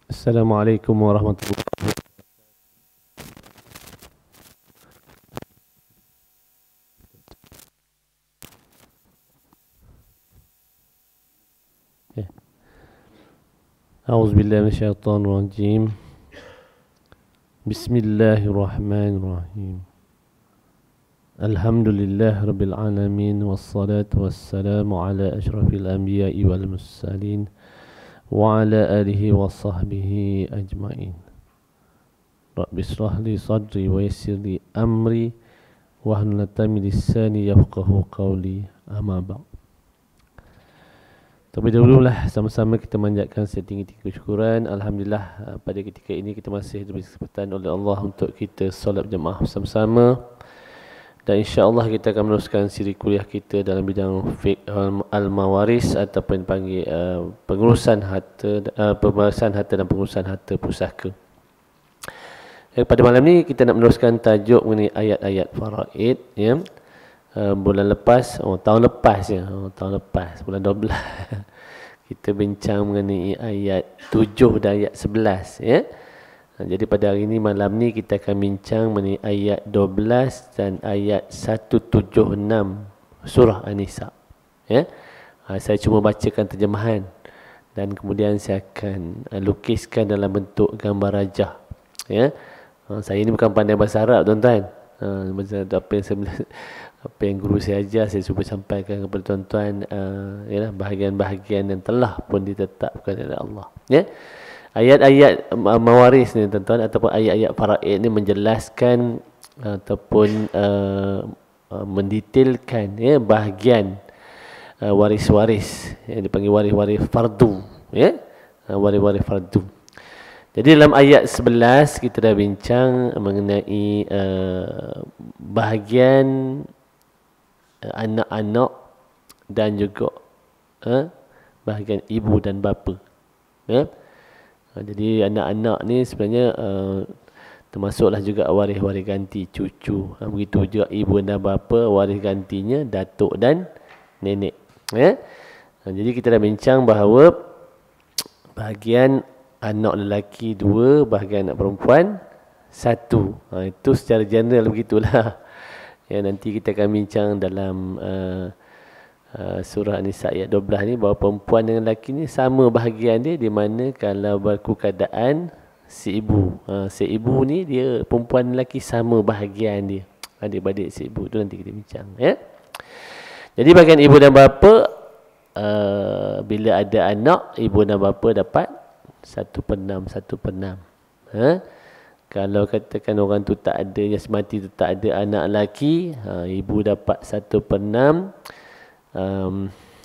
Assalamualaikum warahmatullahi wabarakatuh. A'udzubillahi minasyaitonir rajim. Bismillahirrahmanirrahim. Alhamdulillah rabbil alamin wassalatu wassalamu ala asyrafil anbiya'i wal mursalin wa ala alihi wa sahbihi ajma'in. Rabbi shrah li sadri wa yassir li amri wahlul 'uqdatam min lisani yafqahu qawli. Amma ba'd. Terlebih dahululah sama-sama kita manjatkan setinggi-tinggi kesyukuran. Alhamdulillah, pada ketika ini kita masih diberi kesempatan oleh Allah untuk kita solat berjemaah bersama-sama. Dan insya-Allah kita akan meneruskan siri kuliah kita dalam bidang fiqh al-mawaris ataupun dipanggil pengurusan harta, pembahasan harta dan pengurusan harta pusaka. Pada malam ni kita nak meneruskan tajuk mengenai ayat-ayat faraid, ya. Bulan lepas, tahun lepas bulan 12 kita bincang mengenai ayat 7 dan ayat 11, ya. Jadi pada hari ini, malam ni kita akan bincang mengenai ayat 12 dan ayat 176 surah An-Nisa, ya. Saya cuma bacakan terjemahan dan kemudian saya akan lukiskan dalam bentuk gambar rajah, ya. Saya ni bukan pandai bahasa Arab, tuan-tuan. Apa yang guru saya ajar, saya cuba sampaikan kepada tuan-tuan, bahagian-bahagian yang telah pun ditetapkan oleh Allah, ya. Ayat-ayat mawaris ni, tuan-tuan, ataupun ayat-ayat faraid ni menjelaskan ataupun mendetailkan, ya, bahagian waris-waris yang dipanggil waris-waris fardu, ya. Waris-waris fardu. Jadi dalam ayat 11 kita dah bincang mengenai bahagian anak-anak dan juga bahagian ibu dan bapa, ya. Jadi anak-anak ni sebenarnya termasuklah juga waris-waris ganti cucu. Begitu juga ibu dan bapa, waris gantinya datuk dan nenek, ya. Jadi kita dah bincang bahawa bahagian anak lelaki 2, bahagian anak perempuan 1. Itu secara general begitulah. Ya, nanti kita akan bincang dalam surah An-Nisa ayat 12 ni bahawa perempuan dengan lelaki ni sama bahagian dia, di mana kalau berlaku keadaan si ibu ni, dia perempuan dan lelaki sama bahagian dia, adik-beradik si ibu tu nanti kita bincang, ya. Jadi bahagian ibu dan bapa, bila ada anak, ibu dan bapa dapat 1/6. Kalau katakan orang tu tak ada, yang semati tu tak ada anak lelaki, ibu dapat 1/6,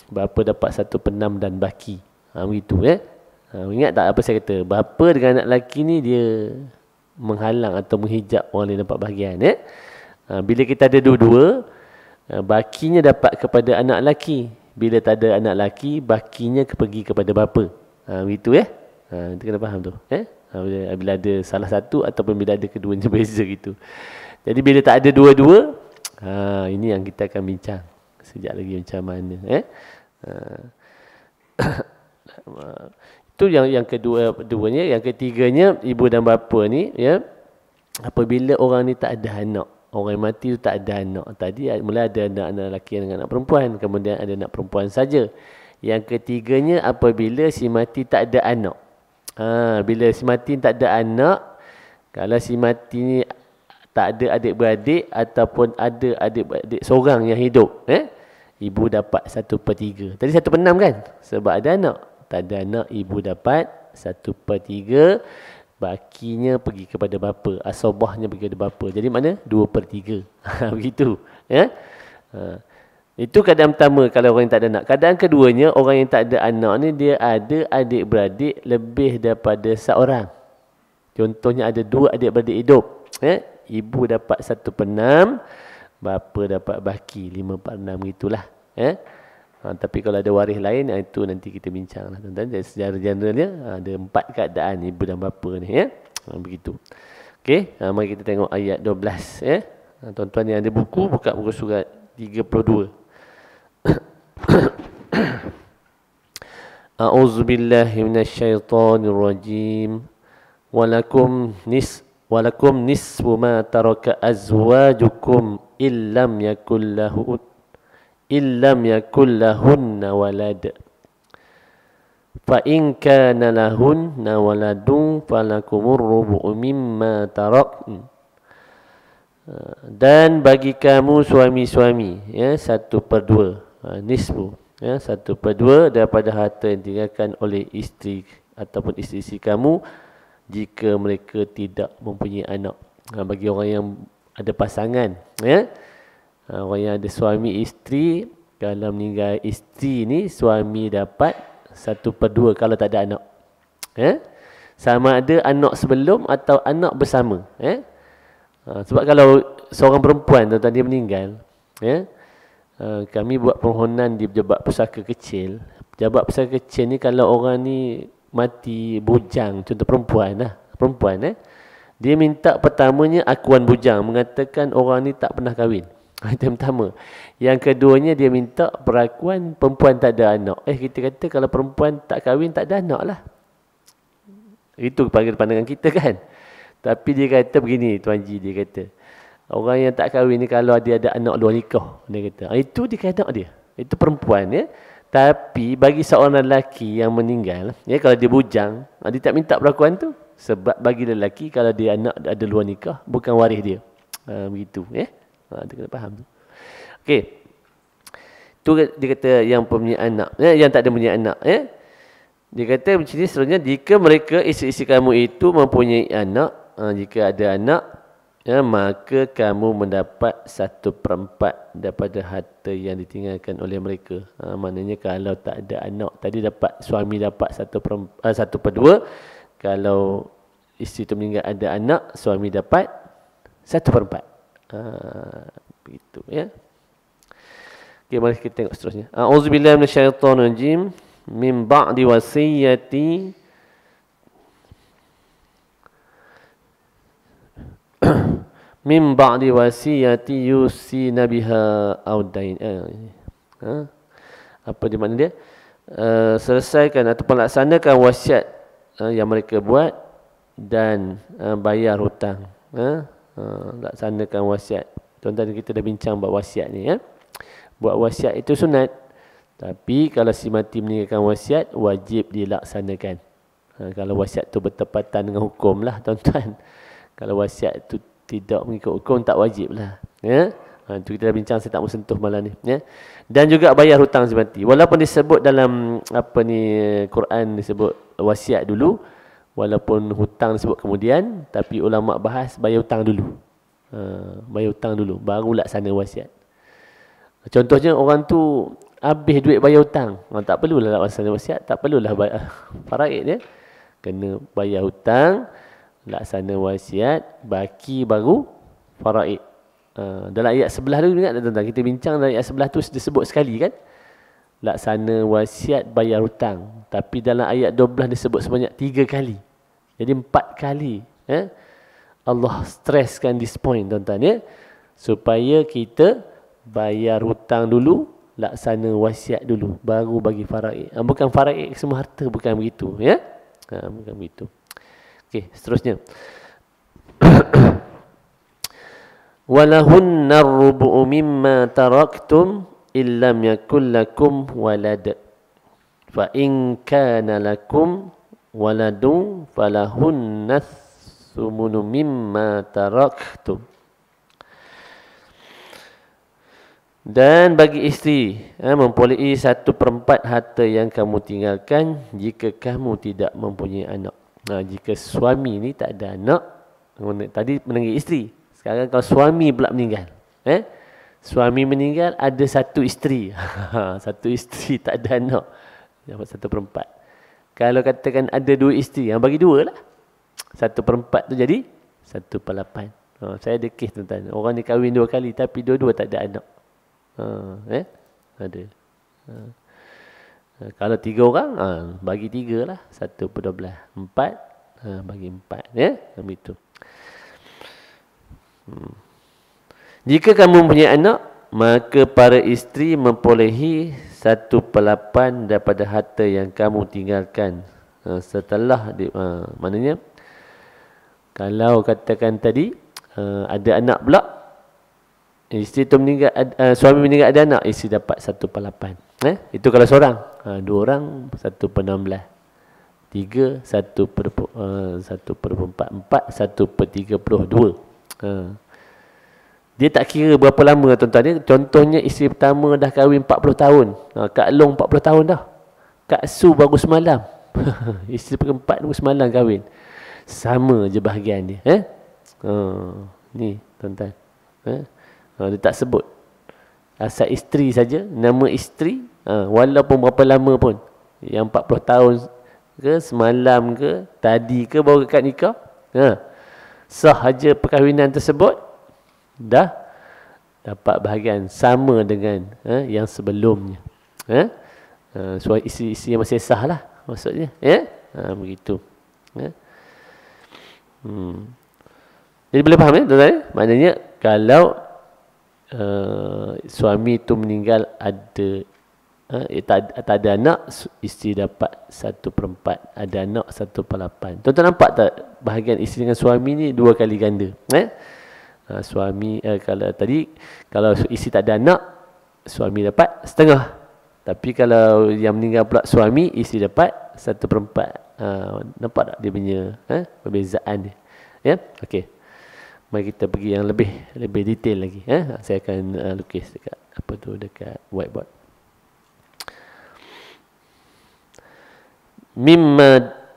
bapa dapat 1/6 dan baki. Begitu, ya. Ingat tak apa saya kata? Bapa dengan anak lelaki ni dia menghalang atau menghijab orang lain dapat bahagian, ya. Bila kita ada dua-dua, bakinya dapat kepada anak lelaki. Bila tak ada anak lelaki, bakinya pergi kepada bapa. Begitu, ya. Itu kena faham tu, ya. Bila ada salah satu ataupun bila ada keduanya beza gitu. Jadi bila tak ada dua-dua, ini yang kita akan bincang sekejap lagi macam mana, ya. Itu yang keduanya. Yang ketiganya, ibu dan bapa ni, ya, apabila orang ni tak ada anak, orang yang mati tu tak ada anak. Tadi mula ada anak lelaki dengan anak perempuan, kemudian ada anak perempuan saja. Yang ketiganya, apabila si mati tak ada anak. Bila si mati tak ada anak, kalau si mati ni tak ada adik-beradik ataupun ada adik-beradik seorang yang hidup, ibu dapat 1/3. Tadi 1/6 kan? Sebab ada anak. Tak ada anak, ibu dapat 1/3. Bakinya pergi kepada bapa, asobahnya pergi kepada bapa. Jadi mana? 2/3. Begitu, ya. Itu keadaan pertama kalau orang yang tak ada anak. Keadaan keduanya, orang yang tak ada anak ni dia ada adik-beradik lebih daripada seorang. Contohnya ada 2 adik-beradik hidup, ya. Ibu dapat 1/6, bapa dapat baki 5/6, gitulah, ya. Tapi kalau ada waris lain, itu nanti kita bincang lah, tuan-tuan. Secara generalnya ada 4 keadaan ibu dan bapa ni, ya. Begitu. Okey, mari kita tengok ayat 12, ya. Tuan-tuan yang ada buku, buka buku surat 32. A'udzubillahi minasyaitonirrajim. Walakum nisfu ma taraka azwajukum illam yakul lahunna walad. Fa in kana lahunna waladun falakumur rubu'u mimma tarak. Dan bagi kamu suami-suami, ya, 1/2, nisfu, ya, 1/2 daripada harta yang ditinggalkan oleh isteri ataupun isteri kamu jika mereka tidak mempunyai anak. Bagi orang yang ada pasangan, ya, orang yang ada suami isteri, kalau meninggal isteri ni, suami dapat 1/2 kalau tak ada anak. Sama ada anak sebelum atau anak bersama. Sebab kalau seorang perempuan tuan-tuan dia meninggal, kami buat permohonan di pejabat pusaka kecil. Pejabat pusaka kecil ni kalau orang ni mati bujang, contoh perempuan, dia minta pertamanya akuan bujang, mengatakan orang ni tak pernah kahwin. Itu yang pertama. Yang keduanya dia minta perakuan perempuan tak ada anak. Kita kata kalau perempuan tak kahwin tak ada anak lah. Itu pandangan kita kan. Tapi dia kata begini, Tuan Ji, dia kata orang yang tak kahwin ni kalau dia ada anak luar nikah, dia kata itu dia anak dia. Itu perempuan, ya. Tapi bagi seorang lelaki yang meninggal, ya, kalau dia bujang, dia tak minta perakuan tu. Sebab bagi lelaki kalau dia anak ada luar nikah, bukan waris dia. Begitu, ya. Dia kena faham tu. Okey. Tu dia kata yang punya anak, ya, yang tak ada punya anak, ya. Dia kata macam ni seterusnya, jika mereka isteri-isteri kamu itu mempunyai anak, jika ada anak, ya, maka kamu mendapat 1/4 daripada harta yang ditinggalkan oleh mereka. Maknanya kalau tak ada anak, tadi dapat suami dapat 1/2. Kalau isteri itu meninggal ada anak, suami dapat 1/4. Begitu, ya. Okay, mari kita tengok seterusnya. A'udzubillahi minasyaitonirrajim. Min ba'di wasiyati min ba'di wasiyati yusina biha audain. Apa dia makna dia? Selesaikan ataupun laksanakan wasiat yang mereka buat dan bayar hutang. Laksanakan wasiat. Tuan-tuan, kita dah bincang buat wasiat ni, ya. Buat wasiat itu sunat. Tapi kalau si mati meninggalkan wasiat, wajib dilaksanakan. Kalau wasiat tu bertepatan dengan hukum lah, tuan-tuan. Kalau wasiat tu tidak mengikut hukum, tak wajib lah, ya. Itu kita dah bincang, saya tak mau sentuh malam ni, ya. Dan juga bayar hutang si mati. Walaupun disebut dalam Quran disebut wasiat dulu, walaupun hutang disebut kemudian, tapi ulama bahas bayar hutang dulu. Bayar hutang dulu, baru laksana wasiat. Contohnya orang tu habis duit bayar hutang, tak perlulah laksana wasiat, tak perlulah bayar faraid, ya. Kena bayar hutang, laksana wasiat, baki baru faraid. Dalam ayat 11 tu ingat tak tuan-tuan? Kita bincang dalam ayat 11 tu disebut sekali kan, laksana wasiat, bayar hutang. Tapi dalam ayat 12 disebut sebanyak 3 kali. Jadi 4 kali, ya. Allah stresskan this point, tuan-tuan, ya, supaya kita bayar hutang dulu, laksana wasiat dulu, baru bagi faraid. Bukan faraid semua harta, bukan begitu, ya. Bukan begitu. Okey, seterusnya. Walahunna ar-rubu'u mimma taraktum illam yakul lakum walad. Fa in kana lakum waladun falahunna thumunu mimma taraktum. Dan bagi isteri, memperolehi 1/4 harta yang kamu tinggalkan jika kamu tidak mempunyai anak. Jika suami ni tak ada anak, tadi meninggal isteri, sekarang kalau suami pula meninggal, suami meninggal ada 1 isteri, 1 isteri tak ada anak, dapat 1/4. Kalau katakan ada 2 isteri, bagi 2 lah, 1/4 tu jadi 1/8. Saya ada kes, tuan-tuan, orang ni kahwin 2 kali tapi dua-dua tak ada anak. Ada. Kalau 3 orang, bagi 3 lah, 1/12. 4, bagi 4, ya, begitu. Jika kamu mempunyai anak, maka para isteri memperolehi 1/8 daripada harta yang kamu tinggalkan setelah maknanya kalau katakan tadi ada anak pula, isteri tu meninggal, suami meninggal ada anak, isteri dapat 1/8. Itu kalau seorang. 2 orang 1/16. 3 1/4. 4 1/32. Dia tak kira berapa lama tuan-tuan. Dia contohnya isteri pertama dah kahwin 40 tahun. Kak Long 40 tahun dah. Kak Su baru semalam. Isteri keempat baru semalam kahwin. Sama je bahagian dia. Ni tuan-tuan. Dia tak sebut. Asal isteri saja, nama isteri, walaupun berapa lama pun. Yang 40 tahun ke, semalam ke, tadi ke, baru akad nikah. Sahaja perkahwinan tersebut, dah dapat bahagian sama dengan yang sebelumnya. So isteri yang masih sah lah maksudnya. Begitu. Jadi boleh faham tuan-tuan? Maknanya kalau suami tu meninggal tak ada anak, isteri dapat 1/4, ada anak 1/8. Tuan-tuan nampak tak bahagian isteri dengan suami ni 2 kali ganda? Suami kalau isteri tak ada anak, suami dapat setengah. Tapi kalau yang meninggal pula suami, isteri dapat 1/4. Nampak tak dia punya perbezaan dia? Ya, okey. Mari kita pergi yang lebih detail lagi. Saya akan lukis dekat whiteboard.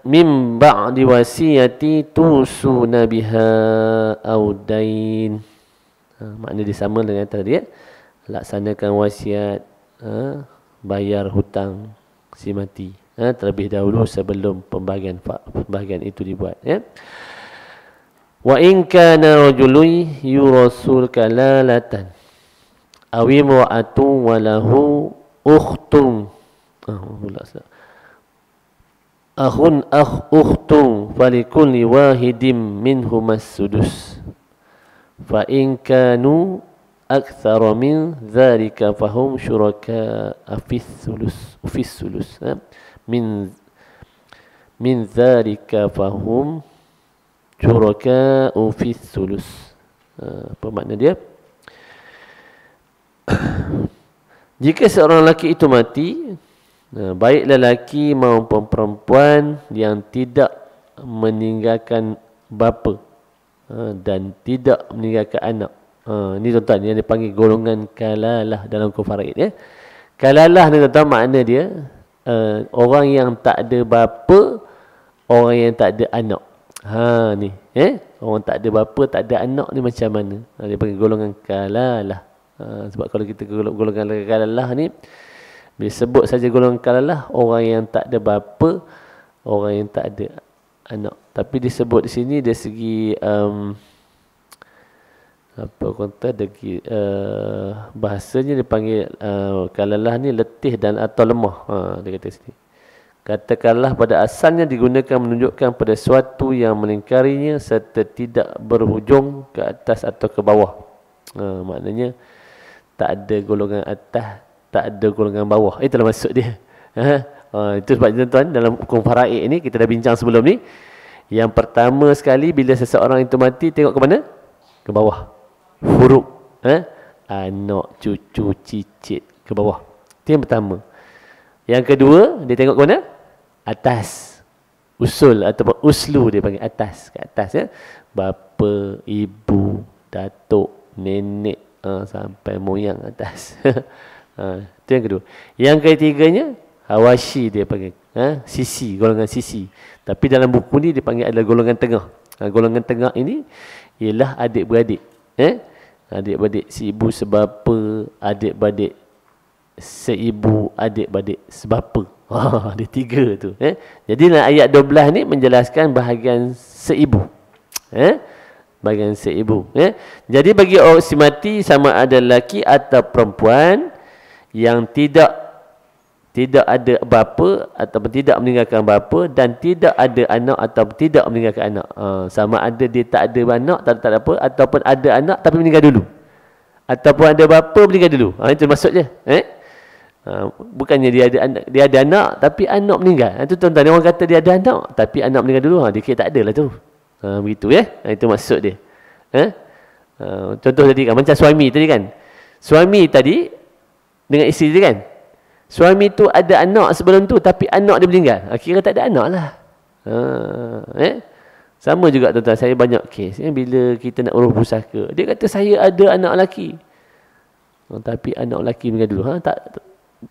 Mim ba'di wasiyati tusuna biha audain. Makna dia sama dengan tadi. Laksanakan wasiat, bayar hutang si mati terlebih dahulu sebelum pembahagian itu dibuat. Wa in kana rajulun yurasul kalalatan aw imra'atun wa lahu ukhtun ukhtun falikulli wahidin minhum as-sudus fa in kanu akthara min dhalika fahum syuraka fi sulus min dhalika fahum syuraka fi sulus. Apa makna dia? Jika seorang lelaki itu mati, baik lelaki maupun perempuan yang tidak meninggalkan bapa dan tidak meninggalkan anak. Ni tuan-tuan yang dipanggil golongan kalalah dalam Faraid. Kalalah ni tuan-tuan makna dia orang yang tak ada bapa, orang yang tak ada anak. Ni orang tak ada bapa, tak ada anak ni macam mana? Dia panggil golongan kalalah. Sebab kalau kita golongan kalalah ni, bila sebut saja golongan kalalah, orang yang tak ada bapa, orang yang tak ada anak. Tapi disebut di sini dari segi bahasanya dipanggil kalalah ni letih dan atau lemah. Dia kata sini. Katakanlah pada asalnya digunakan menunjukkan pada sesuatu yang melingkarinya serta tidak berhujung ke atas atau ke bawah. Maknanya tak ada golongan atas, tak ada golongan bawah. Itulah maksud dia. Itu sebab tuan-tuan dalam hukum faraid ni kita dah bincang sebelum ni. Yang pertama sekali bila seseorang itu mati, tengok ke mana? Ke bawah. Huruf. Anak, cucu, cicit ke bawah. Itu yang pertama. Yang kedua, dia tengok ke mana? Atas. Usul ataupun uslu dia panggil atas. Ke atas ya. Bapa, ibu, datuk, nenek, sampai moyang atas. Itu yang kedua. Yang ketiganya, hawashi dia panggil. Sisi, golongan sisi. Tapi dalam buku ni dia panggil adalah golongan tengah. Golongan tengah ini ialah adik-beradik. Adik-beradik si ibu sebapa, adik-beradik seibu, adik-beradik sebapa. Ada 3 tu. Jadi dalam ayat 12 ni menjelaskan bahagian seibu. Bahagian seibu. Jadi bagi orang si mati sama ada lelaki atau perempuan yang tidak ada bapa ataupun tidak meninggalkan bapa dan tidak ada anak atau tidak meninggalkan anak. Sama ada dia tak ada anak, tak ada apa, ataupun ada anak tapi meninggal dulu. Ataupun ada bapa meninggal dulu. Itu maksudnya. Bukannya dia ada anak tapi anak meninggal. Itu tuan-tuan, orang kata dia ada anak tapi anak meninggal dulu, dia kira tak ada lah tu. Begitu ya. Itu maksud dia. Contoh tadi kan, macam suami tadi kan. Suami tadi dengan isteri tadi kan. Suami tu ada anak sebelum tu tapi anak dia meninggal. Kira tak ada anak lah. Sama juga tuan-tuan, saya banyak kes bila kita nak urus pusaka. Dia kata saya ada anak lelaki. Tapi anak lelaki meninggal dulu. Tak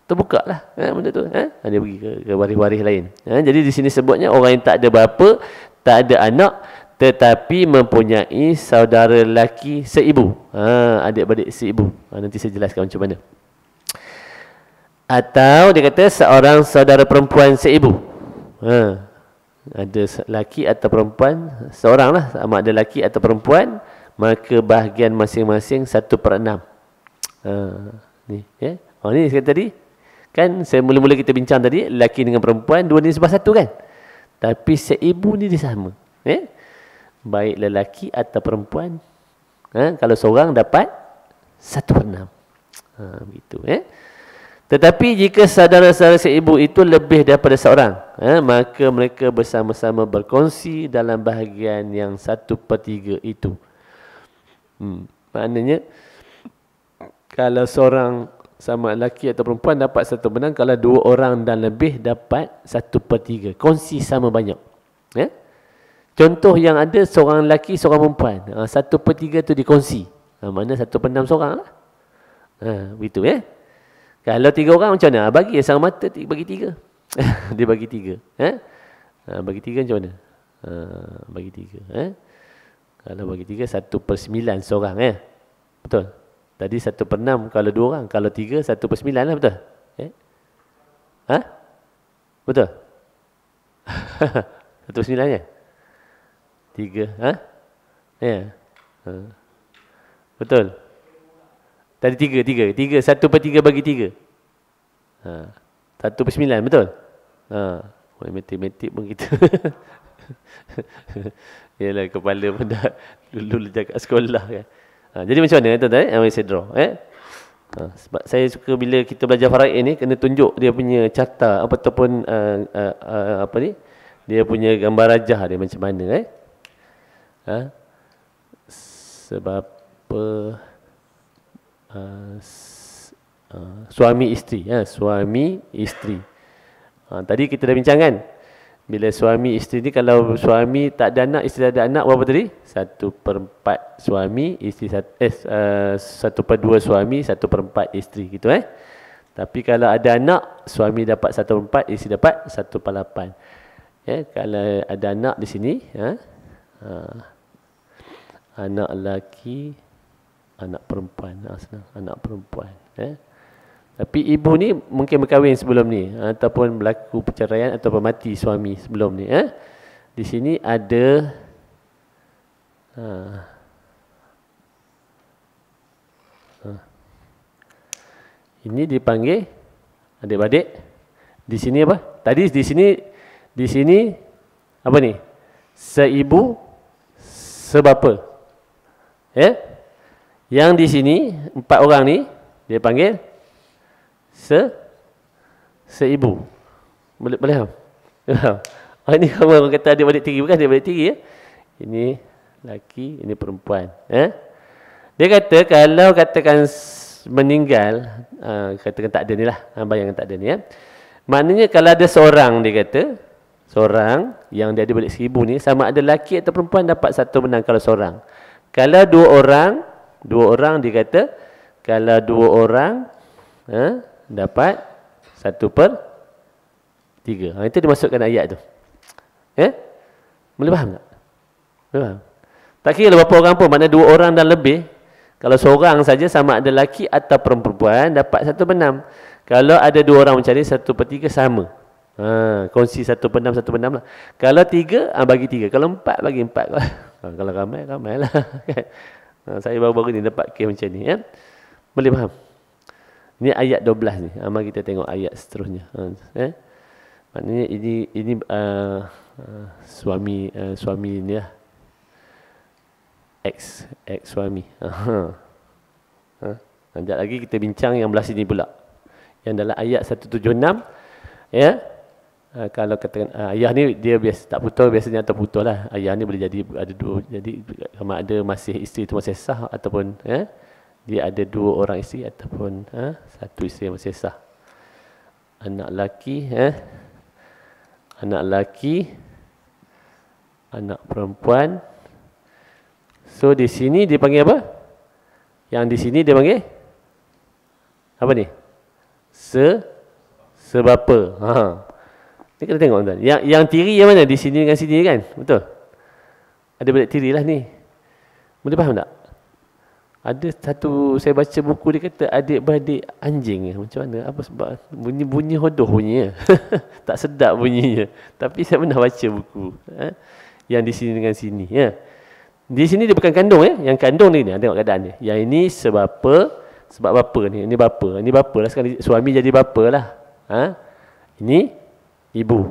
terbuka lah benda tu. Dia pergi ke waris-waris lain. Jadi di sini sebutnya orang yang tak ada bapa, tak ada anak, tetapi mempunyai saudara lelaki seibu. Adik-beradik seibu. Nanti saya jelaskan macam mana. Atau dia kata seorang saudara perempuan seibu. Ada lelaki atau perempuan, seorang lah, sama ada lelaki atau perempuan, maka bahagian masing-masing 1/6. Ni ni saya tadi kan, saya mula-mula kita bincang tadi, lelaki dengan perempuan dua ni sebab satu kan, tapi seibu ni dia sama, baik lelaki atau perempuan. Kalau seorang dapat 1/6. Begitu. Tetapi jika saudara-saudara seibu itu lebih daripada seorang, maka mereka bersama-sama berkongsi dalam bahagian yang 1/3 itu. Maknanya kalau seorang sama lelaki atau perempuan dapat 1/6, kalau dua orang dan lebih dapat 1/3. Kongsi sama banyak. Contoh yang ada seorang lelaki, seorang perempuan. 1/3 tu dikongsi. Mana 1/6 seorang lah. Begitu Kalau 3 orang macam mana? Bagi sama mata bagi 3. Dia bagi 3. Bagi 3 macam mana? Bagi 3. Kalau bagi 3, 1/9 seorang. Betul? Tadi 1/6 kalau 2 orang. Kalau 3, 1/9 lah, betul? Betul? 1/9 ya? 3. Betul? Tadi 3. 1/3 bagi 3. 1/9, betul? Matematik pun kita. Yalah, kepala pun dah dulu kat sekolah kan. Jadi macam mana tuan-tuan? Saya draw. Sebab saya suka bila kita belajar faraid ni, kena tunjuk dia punya carta ataupun apa ni? Dia punya gambar rajah dia macam mana sebab suami isteri. Suami isteri. Tadi kita dah bincang kan, bila suami isteri ni, kalau suami tak ada anak, isteri ada anak, berapa tadi? 1/4 suami, isteri 1/2 suami, 1/4 isteri gitu. Tapi kalau ada anak, suami dapat 1/4, isteri dapat 1/8. Kalau ada anak di sini, anak lelaki, anak perempuan, anak perempuan. Tapi ibu ni mungkin berkahwin sebelum ni, ataupun berlaku perceraian, ataupun mati suami sebelum ni. Di sini ada ini dipanggil adik-beradik. Di sini apa? Tadi di sini apa ni? Seibu, sebapa. Yang di sini 4 orang ni dia panggil seibu. Boleh tak? Ini orang kata adik-beradik tiri, bukan adik-beradik tiri Ini lelaki, ini perempuan. Dia kata kalau katakan meninggal, katakan tak ada ni lah, bayangkan tak ada ni maknanya kalau ada seorang, dia kata seorang yang dia adik-beradik seribu ni, sama ada lelaki atau perempuan, dapat 1/6 kalau seorang. Kalau dua orang dia kata kalau 2 orang dapat 1/3. Itu dimasukkan ayat tu. Boleh faham tak? Boleh faham? Tak kira berapa orang pun, mana 2 orang dan lebih. Kalau seorang saja, sama ada lelaki atau perempuan, dapat 1/6. Kalau ada 2 orang macam ni, 1/3 sama. Kongsi 1/6 lah. Kalau 3, bagi 3. Kalau 4, bagi 4. Kalau ramai lah. Saya baru-baru ni dapat kes macam ni. Boleh faham? Ini ayat 12 ni. Mari kita tengok ayat seterusnya. Maknanya ini suami ni lah. Ex suami. Sekejap lagi kita bincang yang belah sini pula. yang dalam ayat 176, ya. Kalau katakan ayah ni dia biasa tak putus, biasanya atau putus lah. Ayah ni boleh jadi ada dua, jadi sama ada masih isteri tu masih sah ataupun dia ada dua orang isteri ataupun satu isteri yang masih sah. Anak laki, anak laki, anak perempuan. So di sini dia panggil apa? Yang di sini dia panggil apa ni? Sebapa. Ni kena tengok tuan. Yang tiri yang mana? Di sini dengan sini kan? Betul? Ada balik tiri lah ni. Boleh faham tak? Ada satu, saya baca buku dia kata adik-beradik anjing. Macam mana? Apa sebab? Bunyi hodoh bunyinya. Tak sedap bunyinya. Tapi saya pernah baca buku. Yang di sini dengan sini. Ya. Di sini dia bukan kandung. Yang kandung ni, tengok keadaan dia. Yang ini sebab bapa ni. Ini bapa. Ini bapa lah. Sekarang suami jadi bapa lah. Ini ibu.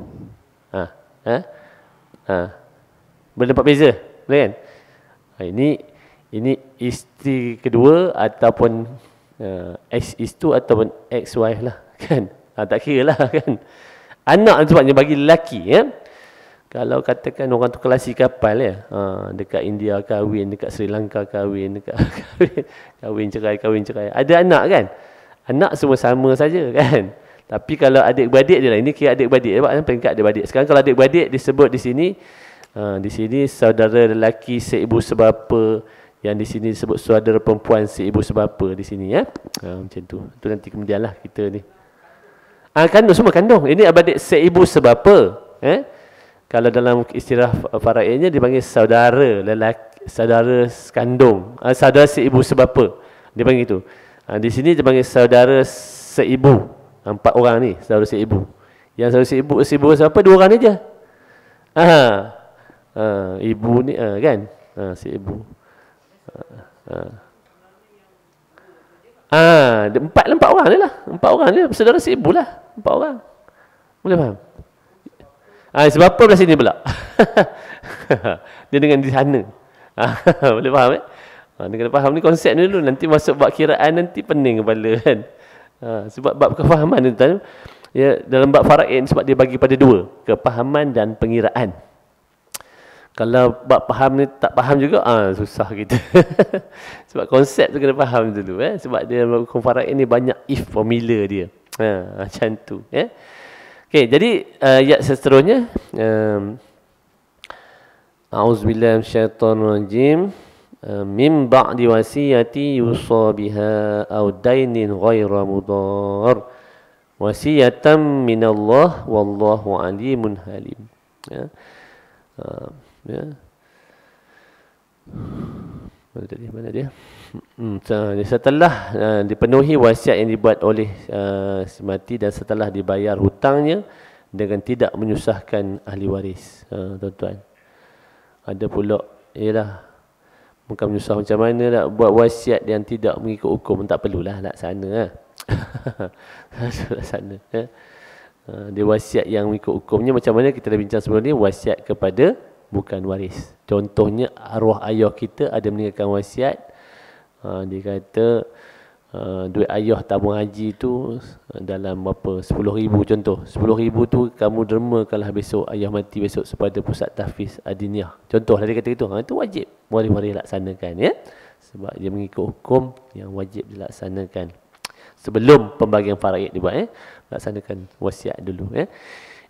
Boleh nampak beza? Boleh kan? Ini isteri kedua ataupun ex-isteri ataupun ex-wife lah kan. Tak kira lah kan. Anak sebabnya bagi lelaki Kalau katakan orang tu kelasi kapal dekat India kahwin, dekat Sri Lanka kahwin, dekat kahwin cerai. Ada anak kan? Anak semua sama saja kan. Tapi kalau adik-beradik dia lah, ini kira adik-beradik peringkat adik-beradik. Sekarang kalau adik-beradik disebut di sini saudara lelaki seibu sebapa. Yang di sini disebut saudara perempuan seibu sebapa di sini macam tu. Tu nanti kemudian lah kita ni. Kandung, semua kandung. Ini adik seibu sebapa. Kalau dalam istilah faraidnya dipanggil saudara lelaki, saudara kandung, saudara seibu sebapa. Dia panggil itu. Di sini dipanggil saudara seibu. 4 orang ni saudara seibu. Yang saudara seibu siapa? 2 orang ni je. Ibu ni kan? Seibu. 4 orang ni lah. 4 orang ni saudara seibu lah. 4 orang. Boleh faham? Sebab apa belah sini pula? Dia dengan di sana. Boleh faham Dia kena faham ni konsep ni dulu. Nanti masuk bab kiraan nanti pening kepala kan. Sebab bab kefahaman ni tuan, dalam bab faraid sebab dia bagi pada 2, kefahaman dan pengiraan. Kalau bab faham ni tak faham juga, susah kita. Sebab konsep tu kena faham dulu. Sebab dia hukum faraid ni banyak if formula dia. Macam tu. Okey, jadi ayat seterusnya. A'udzubillahi minasyaitonirrajim. Min ba'di wasiyati yusa biha aw dainin ghaira mudar. Wasiyatan minallah wallahu alimun halim. Mana dia? Setelah dipenuhi wasiat yang dibuat oleh si mati dan setelah dibayar hutangnya dengan tidak menyusahkan ahli waris. Tuan-tuan, ada pula bukan menyusah macam mana nak buat wasiat yang tidak mengikut hukum, tak perlulah laksana. Laksana. Dia wasiat yang mengikut hukumnya macam mana kita dah bincang sebelum ni, wasiat kepada bukan waris. Contohnya arwah ayah kita ada meninggalkan wasiat. Dia kata duit ayah tabung haji tu dalam berapa, 10,000 contoh. 10,000 tu kamu dermakanlah besok ayah mati besok kepada pusat tahfiz adiniyah. Contohlah dia kata itu. Itu wajib waris-waris laksanakan sebab dia mengikut hukum yang wajib dilaksanakan. Sebelum pembagian faraid dibuat laksanakan wasiat dulu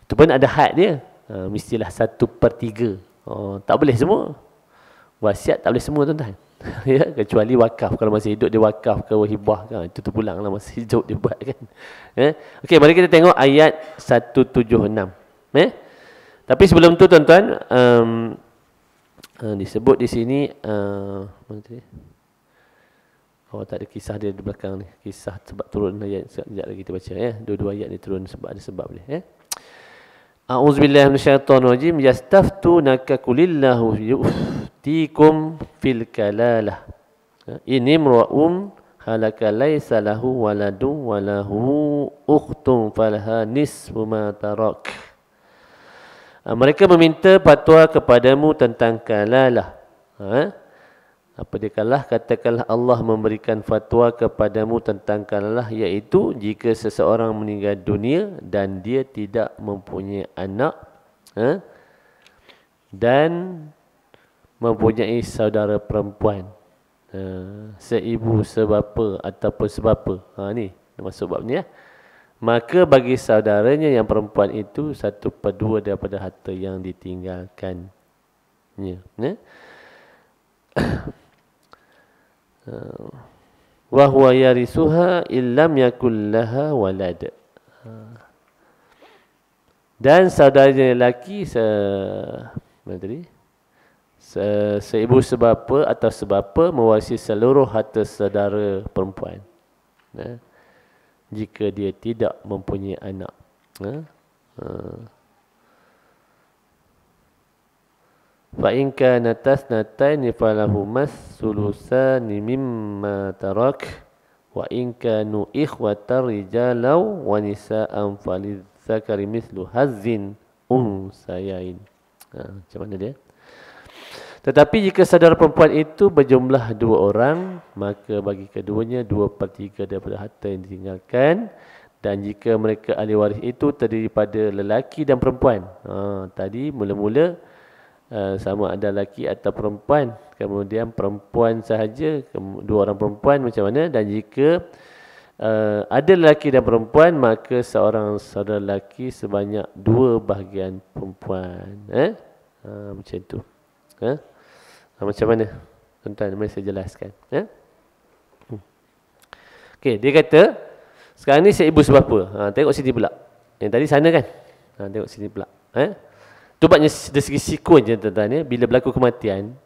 Itu pun ada had dia. Mestilah 1/3. Tak boleh semua. Wasiat tak boleh semua tuan-tuan. Kecuali wakaf. Kalau masih hidup dia wakaf ke hibah kan, itu terpulang lah masih hidup dia buat kan. Okey, mari kita tengok ayat 176. Tapi sebelum tu tuan-tuan, disebut di sini mana tadi? Tak ada kisah dia di belakang ni. Kisah sebab turun ayat sekejap lagi kita baca Dua-dua ayat ni turun sebab ada sebab dia. A'udzubillahi minasyaitonirrajim. Yastaftunaka qulillahu yuftikum fil kalalah. Ini imra'un halaka laisa lahu waladun wa lahu ukhtun falaha nisfu ma tarak. Mereka meminta fatwa kepadamu tentang kalalah. Apa dia kalah? Katakanlah Allah memberikan fatwa kepadamu tentang kalah, iaitu jika seseorang meninggal dunia dan dia tidak mempunyai anak dan mempunyai saudara perempuan, seibu, sebapa ataupun sebapa. Ni masuk bab ni ya. Maka bagi saudaranya yang perempuan itu 1/2 daripada harta yang ditinggalkannya. Wa huwa yarisuha illam yakul laha walad. Dan saudaranya lelaki seibu sebapa atau sebapa mewarisi seluruh harta saudara perempuan, jika dia tidak mempunyai anak. Fa in kana tasnataini falahumas sulusani mimma tarak wa in kanu ikhwatar rijalau wa nisaan falidzakari mislu hazzin unsayain. Macam mana dia? Tetapi jika saudara perempuan itu berjumlah 2 orang, maka bagi keduanya 2/3 daripada harta yang ditinggalkan. Dan jika mereka ahli waris itu terdiri pada lelaki dan perempuan. Tadi mula-mula sama ada lelaki atau perempuan. Kemudian perempuan sahaja, 2 orang perempuan macam mana. Dan jika ada lelaki dan perempuan, maka seorang saudara lelaki sebanyak 2 bahagian perempuan. Macam itu. Macam mana? Tuan-tuan, mari saya jelaskan. Okey, dia kata sekarang ni seibu sebapa. Tengok sini pula. Yang tadi sana kan? Tengok sini pula. Tu maknanya dari segi sikun je tuan-tuan ya. Bila berlaku kematian,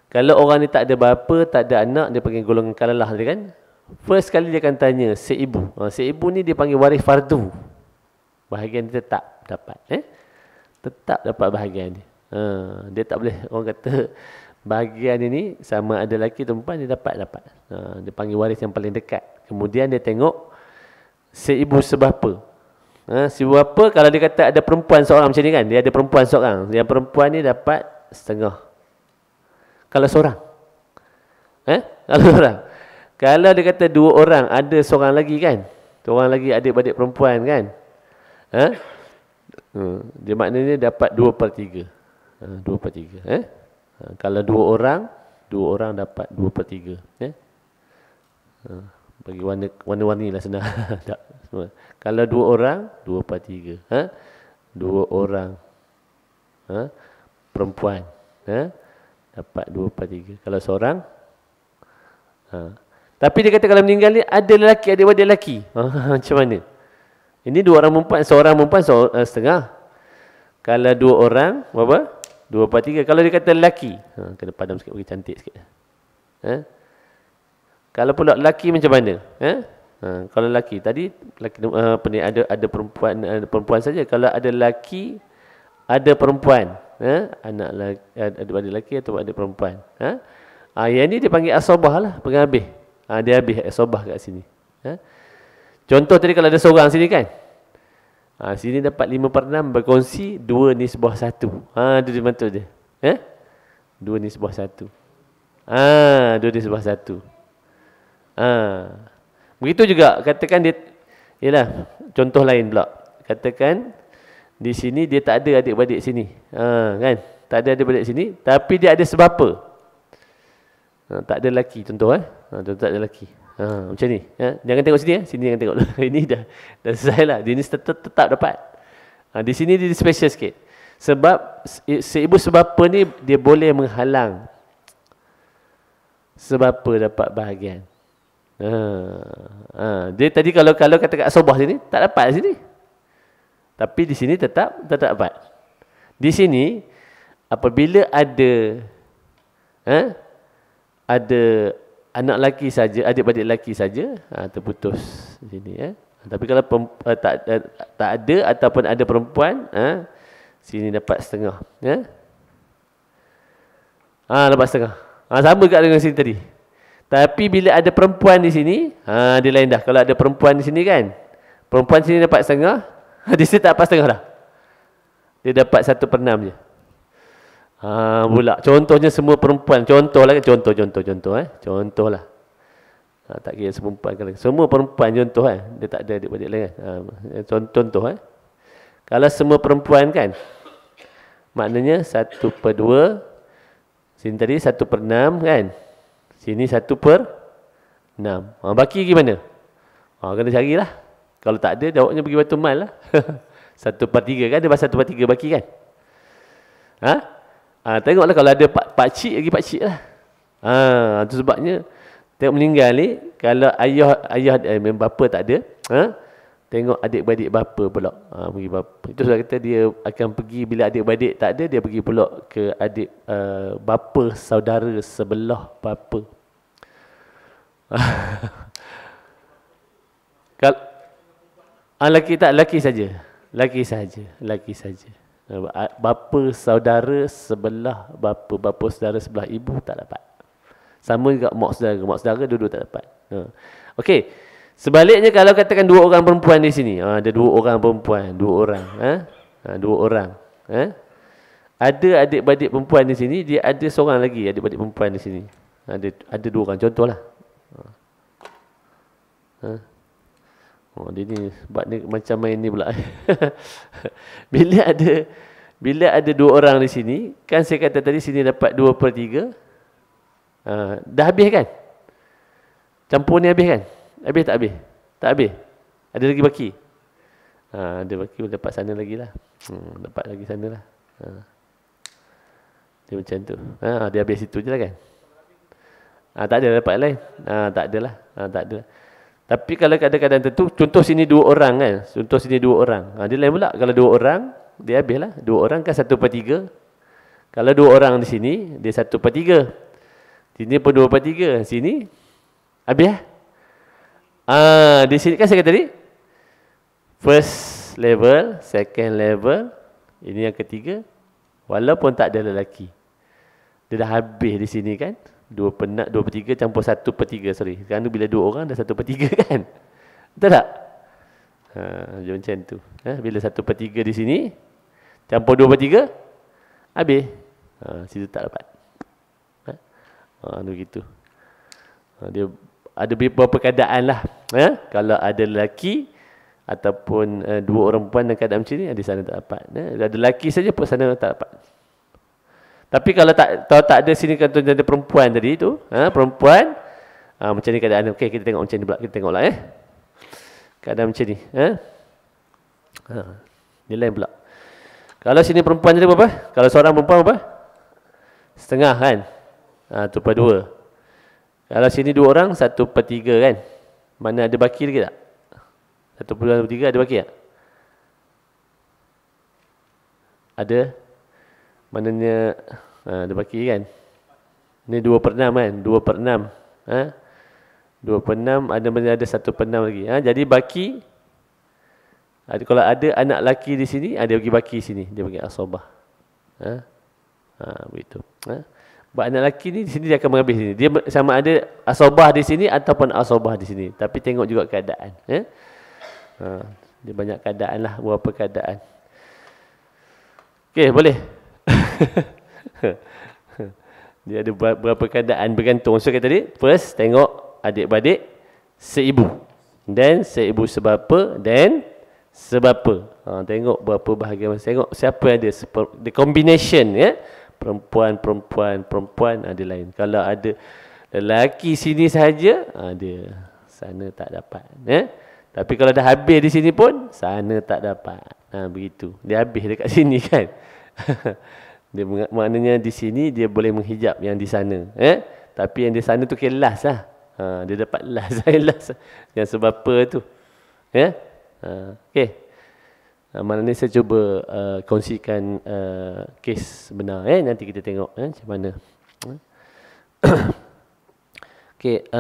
kalau orang ni tak ada bapa, tak ada anak, dia panggil golongan kalalah dia kan. First kali dia akan tanya seibu. Seibu ni dia panggil waris fardu. Bahagian dia tetap dapat. Tetap dapat bahagian dia. Dia tak boleh, orang kata bahagian ini sama ada lelaki atau perempuan, dia dapat. Dia panggil waris yang paling dekat. Kemudian dia tengok seibu sebapa. Sebapa kalau dia kata ada perempuan seorang macam ni kan, dia ada perempuan seorang, yang perempuan ni dapat setengah. Kalau seorang, kalau seorang, kalau dia kata 2 orang, ada seorang lagi kan, seorang lagi adik-adik perempuan kan, dia maknanya dapat 2/3. 2/3. Kalau 2 orang dapat 2/3. Bagi warna-warni lah senang. Kalau 2 orang, 2/3. 2 orang perempuan dapat 2/3. Kalau seorang, tapi dia kata kalau meninggal ni ada lelaki, ada adik lelaki. Macam mana? Ini 2 orang perempuan, seorang perempuan setengah. Kalau 2 orang, berapa? 2/3. Kalau dia kata lelaki, kena padam sikit, bagi cantik sikit. Kalau pula lelaki macam mana? Kalau lelaki tadi ada perempuan saja. Kalau ada lelaki, ada perempuan, anak lelaki, ada lelaki atau ada perempuan. Yang ni dia panggil asobah lah, penghabis. Dia habis asobah kat sini. Contoh tadi kalau ada seorang sini kan, sini dapat 5/6 berkongsi 2 nisbah 1. Itu dia betul dia. 2 nisbah 1. 2 nisbah 1. Begitu juga katakan dia, yalah, contoh lain pula. Katakan di sini dia tak ada adik-beradik sini. Kan? Tak ada adik-beradik sini, tapi dia ada sebapa. Tak ada lelaki contoh contoh tak ada lelaki. Macam ni. Jangan tengok sini sini jangan tengok. Ini dah selesai lah. Dia ni tetap dapat. Di sini dia special sikit. Sebab seibu sebapa ni dia boleh menghalang sebapa dapat bahagian. Dia tadi kalau kata kat asobah sini tak dapat sini. Tapi di sini tetap dapat. Di sini apabila ada anak lelaki saja, adik-beradik lelaki saja, terputus di sini. Tapi kalau tak ada ataupun ada perempuan, sini dapat setengah. Dapat setengah. Sama juga dengan sini tadi. Tapi bila ada perempuan di sini, dia lain dah. Kalau ada perempuan di sini kan, perempuan sini dapat setengah, di sini tak dapat setengah dah. Dia dapat 1/6 je. Pula contohnya semua perempuan. Contohlah kan, contohlah. Tak kira perempuan kan. Semua perempuan contoh kan. Dia tak ada adik-beradik lain kan. Contoh Kalau semua perempuan kan, maknanya 1/2. Sini tadi 1/6 kan. Sini 1/6. Baki gimana? Kena carilah. Kalau tak ada, jawabnya pergi Baitul Mal lah. 1/3 kan, ada bahasa 1/3 baki kan? Tengoklah kalau ada pakcik lagi pakcik lah. Itu sebabnya tengok meninggal ni, kalau ayah bapa tak ada, tengok adik-beradik bapa pula. Pergi bapa. Itu sebab kata dia akan pergi bila adik-beradik tak ada, dia pergi pula ke adik bapa saudara sebelah bapa. Kalau laki tak, laki saja. Bapa saudara sebelah bapa saudara sebelah ibu tak dapat. Sama juga mak saudara dua-dua tak dapat. Okey. Sebaliknya kalau katakan 2 orang perempuan di sini. Ada 2 orang perempuan, 2 orang. 2 orang. Ada adik-beradik perempuan di sini, dia ada seorang lagi adik-beradik perempuan di sini. Ada 2 orang, contohlah. Dia ni sebab ni macam main ni pula. Bila ada 2 orang di sini, kan saya kata tadi sini dapat 2/3. Dah habis kan? Campur ni habis kan? Habis tak habis? Tak habis. Ada lagi baki? Ada baki, dapat sana lagi lah. Dapat lagi sana lah. Dia macam tu. Dia habis situ je lah kan? Tak ada dapat lain. Tak ada lah. Tak ada. Tapi kalau kadang-kadang tentu, contoh sini 2 orang kan? Contoh sini 2 orang. Dia lain pula. Kalau 2 orang, dia habis lah. 2 orang kan 1/3. Kalau 2 orang di sini, dia 1/3. Sini pun 2/3. Sini, habis lah. Di sini kan saya kata tadi, first level, second level, ini yang ketiga, walaupun tak ada lelaki. Dia dah habis di sini kan? 2/3 campur 1/3, sorry. Sekarang tu bila 2 orang dah 1/3 kan? Betul tak? Macam tu. Bila 1/3 di sini, campur 2/3, habis. Situ tak dapat. Begitu. Dia ada beberapa keadaan lah. Kalau ada lelaki ataupun 2 orang perempuan dalam keadaan macam ni, di sana tak dapat. Ada lelaki saja pun sana tak dapat. Tapi kalau tak ada sini, kan ada perempuan tadi tu, perempuan, macam ni keadaan. Okey, kita tengok macam ni pula. Kita tengoklah keadaan macam ni. Ni lain pula. Kalau sini perempuan jadi berapa? Kalau seorang perempuan berapa? Setengah kan? 1/2. Kalau sini 2 orang, 1/3 kan? Mana ada baki lagi tak? 1/3 ada baki tak? Ada? Maknanya ada baki kan? Ni 2/6 kan? 2/6. 2/6 ada 1/6 lagi. Jadi baki, kalau ada anak laki di sini, dia bagi baki sini. Dia bagi asobah. Begitu. Sebab anak lelaki ni di sini dia akan mengambil sini. Dia sama ada asobah di sini ataupun asobah di sini. Tapi tengok juga keadaan. Dia banyak keadaan lah. Berapa keadaan. Okey, boleh. Dia ada berapa keadaan bergantung. So kata tadi, first tengok adik-beradik seibu. Dan seibu sebapa. Dan sebapa. Tengok berapa bahagian. Tengok siapa yang ada. The combination ya. Perempuan, ada lain. Kalau ada lelaki sini saja, dia sana tak dapat. Tapi kalau dah habis di sini pun, sana tak dapat. Begitu. Dia habis dekat sini kan. Dia maknanya di sini dia boleh menghijab yang di sana. Tapi yang di sana tu kelas lah. Dia dapat las. Yang sebapa tu. Okey. Maknanya saya cuba kongsikan kes sebenar. Nanti kita tengok macam mana. Okey,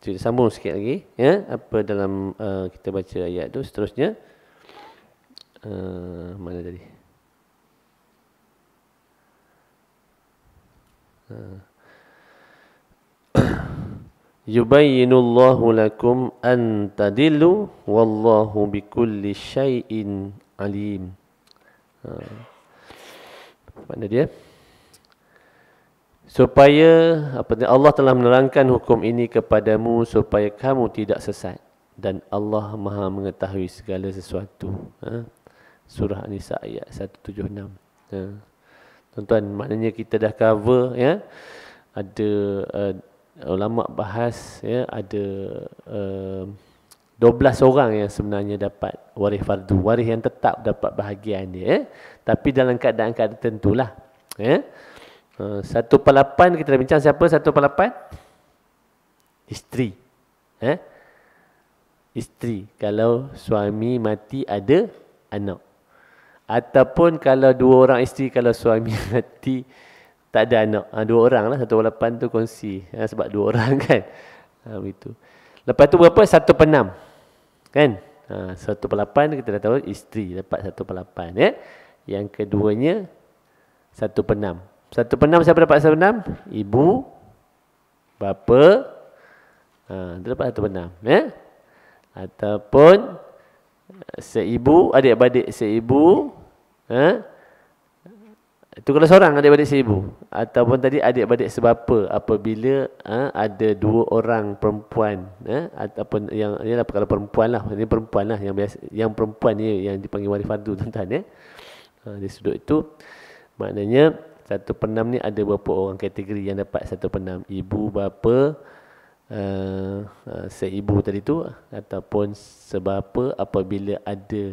kita sambung sikit lagi. Apa dalam kita baca ayat tu seterusnya. Mana tadi? Yubayyinullahu lakum an tadillu wallahu bikulli syai'in alim. Mana dia? Supaya Allah telah menerangkan hukum ini kepadamu supaya kamu tidak sesat, dan Allah Maha mengetahui segala sesuatu. Surah An-Nisa ayat 176. Tuan-tuan, maknanya kita dah cover, ya. Ada ulama bahas, ya, ada 12 orang yang sebenarnya dapat waris fardu, waris yang tetap dapat bahagian dia, ya. Tapi dalam keadaan-keadaan tertentulah, ya. 1/8 kita dah bincang siapa 1/8? Isteri. Isteri kalau suami mati ada anak. Ataupun kalau 2 orang isteri, kalau suami mati tak ada anak. 2 orang lah, 1/8 tu kongsi. Sebab 2 orang kan. Begitu. Lepas tu berapa? 1/6. Kan? 1/8 kita dah tahu isteri dapat 1/8. Ya? Yang keduanya 1/6. 1/6 siapa dapat 1/6? Ibu, bapa, dia dapat 1/6. Ya? Ataupun seibu, adik-beradik seibu. Itu kalau seorang adik-beradik seibu. Ataupun tadi adik-beradik sebapa apabila ada 2 orang perempuan. Ataupun yang ialah kalau perempuan lah. Ini perempuan lah. Yang perempuan ni yang dipanggil waris fardu, tuan-tuan. Ya? Di sudut itu maknanya 1/6 ni ada berapa orang kategori yang dapat 1/6. Ibu, bapa, seibu tadi tu, ataupun sebapa apabila ada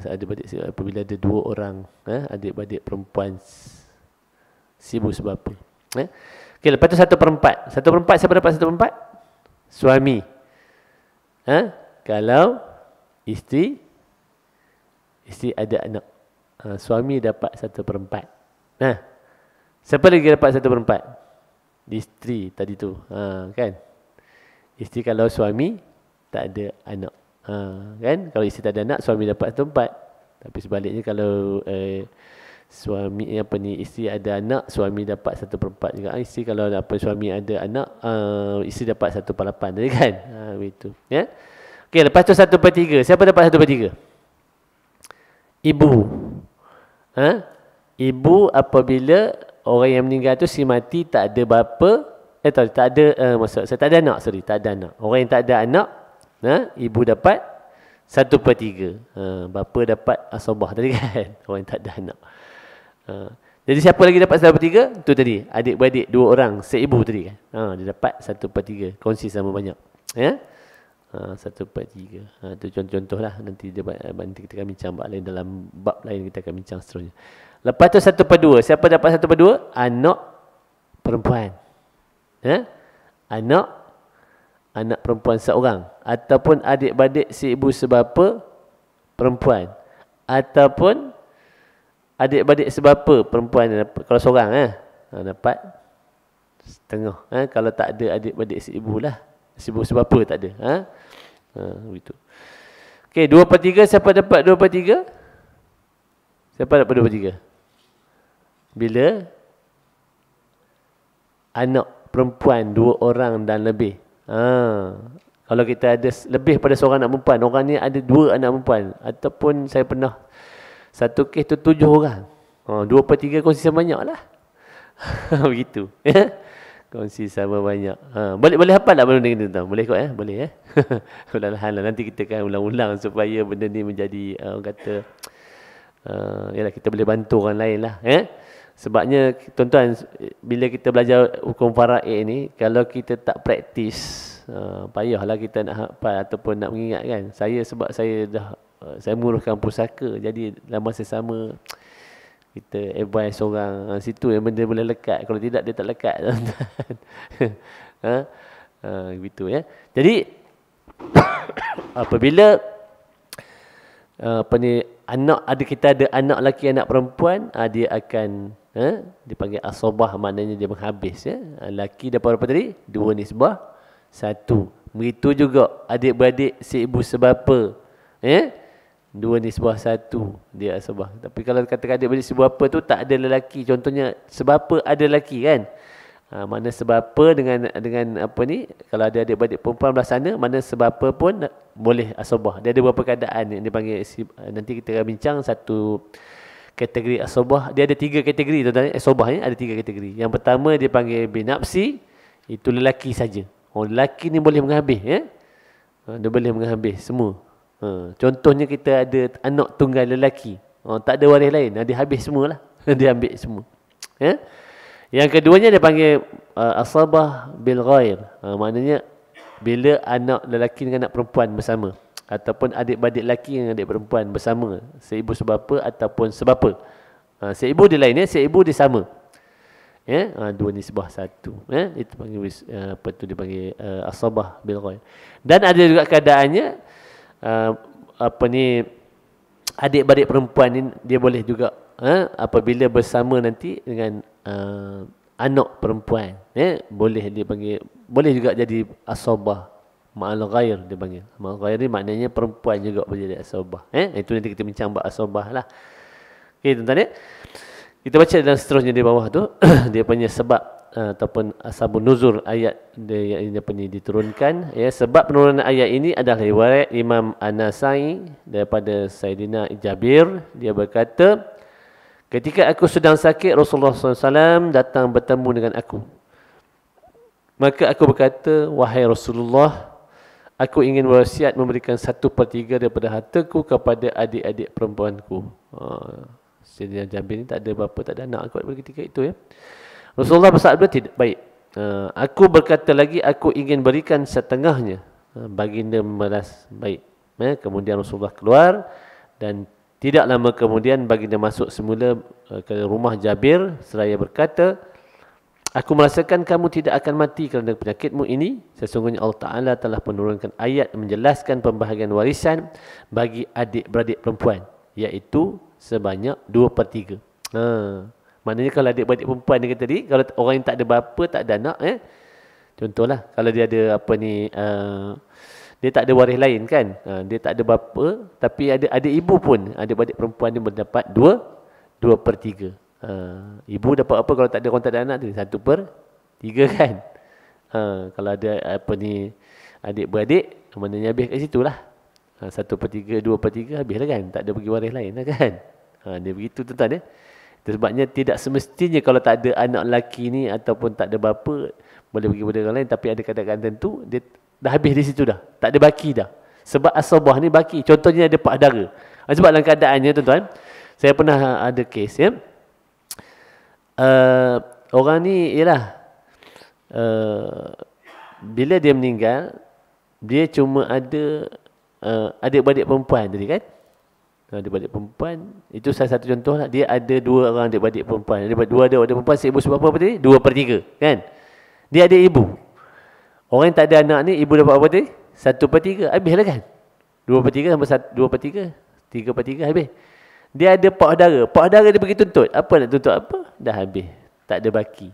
adik-beradik, apabila ada 2 orang adik-beradik perempuan seibu sebapa. Okey, lepas tu 1/4. 1/4 siapa dapat 1/4? Suami. Kalau isteri ada anak, suami dapat 1/4. Siapa lagi dapat 1/4? Isteri tadi tu, kan? Isteri kalau suami tak ada anak, kan? Kalau isteri tak ada anak, suami dapat 1/4. Tapi sebaliknya kalau suami isteri ada anak, suami dapat 1/4 juga. Isteri kalau suami ada anak, isteri dapat 1/8 tadi, kan? Begitu, ya. Okey, lepas tu 1/3. Siapa dapat 1/3? Ibu. Ibu apabila orang yang meninggal tu si mati tak ada bapa, tak ada tak ada anak, tak ada anak. Orang yang tak ada anak, ibu dapat 1/3. Bapa dapat asabah tadi, kan? Orang yang tak ada anak. Jadi siapa lagi dapat 1/3? Tu tadi, adik-beradik 2 orang seibu tadi, kan? Dia dapat 1/3, kongsi sama banyak. Ya? 1/3. Itu contoh-contoh lah. Nanti kita akan bincang bab lain, dalam bab lain kita akan bincang seterusnya. Lepas tu 1/2. Siapa dapat 1/2? Anak perempuan. Anak perempuan seorang. Ataupun adik-beradik seibu sebapa perempuan. Ataupun adik-beradik sebapa perempuan. Kalau seorang, dapat setengah. Kalau tak ada adik-beradik seibu lah. Seibu sebapa tak ada. Begitu. Okey, 2/3. Siapa dapat 2/3? Siapa dapat 2/3? Bila anak perempuan 2 orang dan lebih. Kalau kita ada lebih pada seorang anak perempuan, orang ni ada 2 anak perempuan, ataupun saya pernah satu kes tu 7 orang. 2/3 kongsi sama banyak lah. Begitu. Kongsi sama banyak. Boleh hafal tak benda ni, tuan? Boleh kot, boleh, Perlahan-lahan nanti kita akan ulang-ulang supaya benda ni menjadi orang kata yalah, kita boleh bantu orang lain lah. Sebabnya tuan-tuan, bila kita belajar hukum faraid ni, kalau kita tak praktis, payahlah kita nak hafal ataupun nak mengingat, kan. Sebab saya menguruskan pusaka, jadi dalam masa sama kita advise orang situ yang benda boleh lekat. Kalau tidak, dia tak lekat, tuan-tuan. Gitu, ya. Jadi apabila kita ada anak lelaki, anak perempuan, dia akan dipanggil asabah, maknanya dia menghabis, ya. Lelaki dapat berapa tadi? 2 nisbah 1. Begitu juga adik-beradik seibu sebapa, 2 nisbah 1 dia asabah. Tapi kalau katakan adik-beradik sebapa tu tak ada lelaki, contohnya sebapa ada lelaki, kan? Mana sebapa dengan apa ni, kalau ada adik-beradik perempuan belah sana, mana sebapa pun boleh asabah. Dia ada beberapa keadaan yang dipanggil, nanti kita akan bincang satu kategori asobah. Dia ada 3 kategori tuan-tuan. Asobah ni ada 3 kategori. Yang pertama dia panggil binafsi, itu lelaki saja. Lelaki ni boleh menghabis, ya. Dia boleh menghabis semua. Contohnya kita ada anak tunggal lelaki. Tak ada waris lain, dia habis semualah. Dia ambil semua. Ya. Yang keduanya dia panggil asabah bil ghair. Maknanya bila anak lelaki dengan anak perempuan bersama, ataupun adik-beradik lelaki dengan adik perempuan bersama, seibu sebapa ataupun sebapa. Seibu dia lain, ya, seibu dia sama. Ya, dua nisbah satu. Ya, itu panggil apa tu dipanggil asabah bil ghair. Dan ada juga keadaannya apa ni, adik-beradik perempuan ni dia boleh juga apabila bersama nanti dengan anak perempuan, ya, boleh dia panggil, boleh juga jadi asabah ma'al ghair dia panggil. Ma'al ghair ni maknanya perempuan juga boleh jadi asabah. Itu nanti kita bincang bab asabah lah. Okey tuan-tuan, ya. Kita baca dalam seterusnya di bawah tu dia punya sebab ataupun asbabun nuzul ayat dia yang diturunkan, ya. Sebab penurunan ayat ini adalah riwayat Imam An-Nasai daripada Saidina Jabir. Dia berkata, ketika aku sedang sakit, Rasulullah SAW datang bertemu dengan aku. Maka aku berkata, wahai Rasulullah, aku ingin berwasiat memberikan 1/3 daripada hartaku kepada adik-adik perempuanku. Saidina Jabir ni tak ada bapa, tak ada anak pada ketika itu, ya. Rasulullah bersabda, tidak, baik. Aku berkata lagi, aku ingin berikan setengahnya. Baginda membalas, baik. Kemudian Rasulullah keluar dan tidak lama kemudian baginda masuk semula ke rumah Jabir seraya berkata, aku merasakan kamu tidak akan mati kerana penyakitmu ini. Sesungguhnya Allah Ta'ala telah menurunkan ayat menjelaskan pembahagian warisan bagi adik-beradik perempuan, iaitu sebanyak 2/3. Maknanya kalau adik-beradik perempuan ni tadi, kalau orang yang tak ada bapa, tak ada anak, contohlah kalau dia ada apa ni, dia tak ada waris lain kan, dia tak ada bapa tapi ada adik ibu pun, adik-beradik perempuan ni mendapat 2/3. Ibu dapat apa kalau tak ada orang, tak ada anak tu? 1/3 kan. Kalau ada apa ni adik-beradik, maknanya habis kat situ lah. 1/3, 2/3 habis lah kan. Tak ada bagi waris lain lah kan. Dia begitu tuan-tuan, ya. Itu sebabnya tidak semestinya kalau tak ada anak lelaki ni ataupun tak ada bapa boleh bagi pada orang lain, tapi ada keadaan tertentu dia dah habis di situ dah. Tak ada baki dah. Sebab asabah ni baki. Contohnya ada pak dara. Sebab dalam keadaannya tuan-tuan, saya pernah ada kes, ya. Orang ni ialah bila dia meninggal, dia cuma ada adik-beradik perempuan tadi kan. Adik-beradik perempuan itu salah satu contoh lah. Dia ada 2 orang adik-beradik perempuan. Dua adik-beradik perempuan, seibu sebab apa tadi? 2/3 kan. Dia ada ibu. Orang yang tak ada anak ni, ibu dapat apa tadi? 1/3. Habislah kan. 2/3 sampai 2/3, 3/3 habis. Dia ada pak dara. Pak dara dia pergi tuntut. Apa nak tuntut apa? Dah habis. Tak ada baki.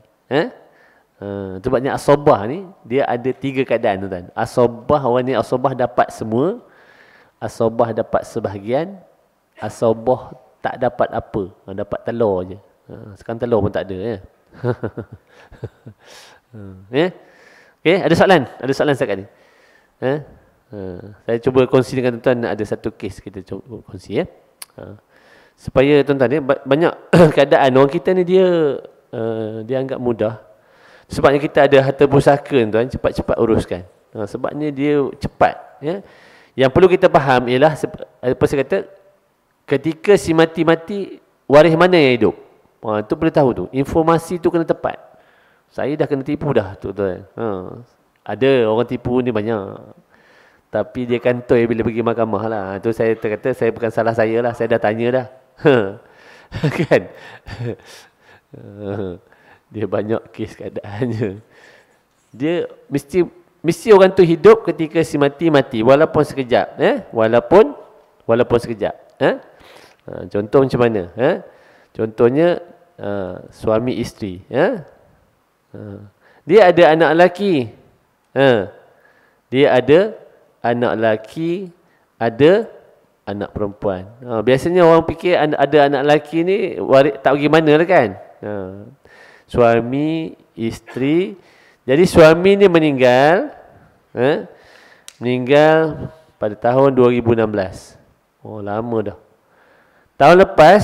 Sebabnya asabah ni dia ada 3 keadaan tuan-tuan. Asabah, orang ni asabah dapat semua. Asabah dapat sebahagian. Asabah tak dapat apa. Dapat telur je. Sekarang telur pun tak ada, ya. Okey, ada soalan? Ada soalan setakat ni? Saya cuba kongsi dengan tuan-tuan, ada satu kes kita cuba kongsi, ya. Supaya tuan-tuan, banyak keadaan orang kita ni dia anggap mudah. Sebabnya kita ada harta pusaka tuan, cepat-cepat uruskan. Sebabnya dia cepat, ya. Yang perlu kita faham ialah apa saya kata, ketika si mati-mati, waris mana yang hidup? Itu perlu tahu tu. Informasi tu kena tepat. Saya dah kena tipu dah tuan-tuan. Ada orang tipu ni banyak. Tapi dia kantoi bila pergi mahkamah lah. Itu saya kata, saya bukan salah saya lah. Saya dah tanya dah. Kan? Dia banyak kes keadaannya. Dia mesti orang tu hidup ketika si mati, walaupun sekejap, walaupun sekejap. Contoh macam mana? Contohnya suami isteri, dia ada anak lelaki. Dia ada anak lelaki, ada anak perempuan. Biasanya orang fikir ada anak lelaki ni tak pergi mana lah kan. Suami, isteri. Jadi suami ni meninggal pada tahun 2016. Lama dah. Tahun lepas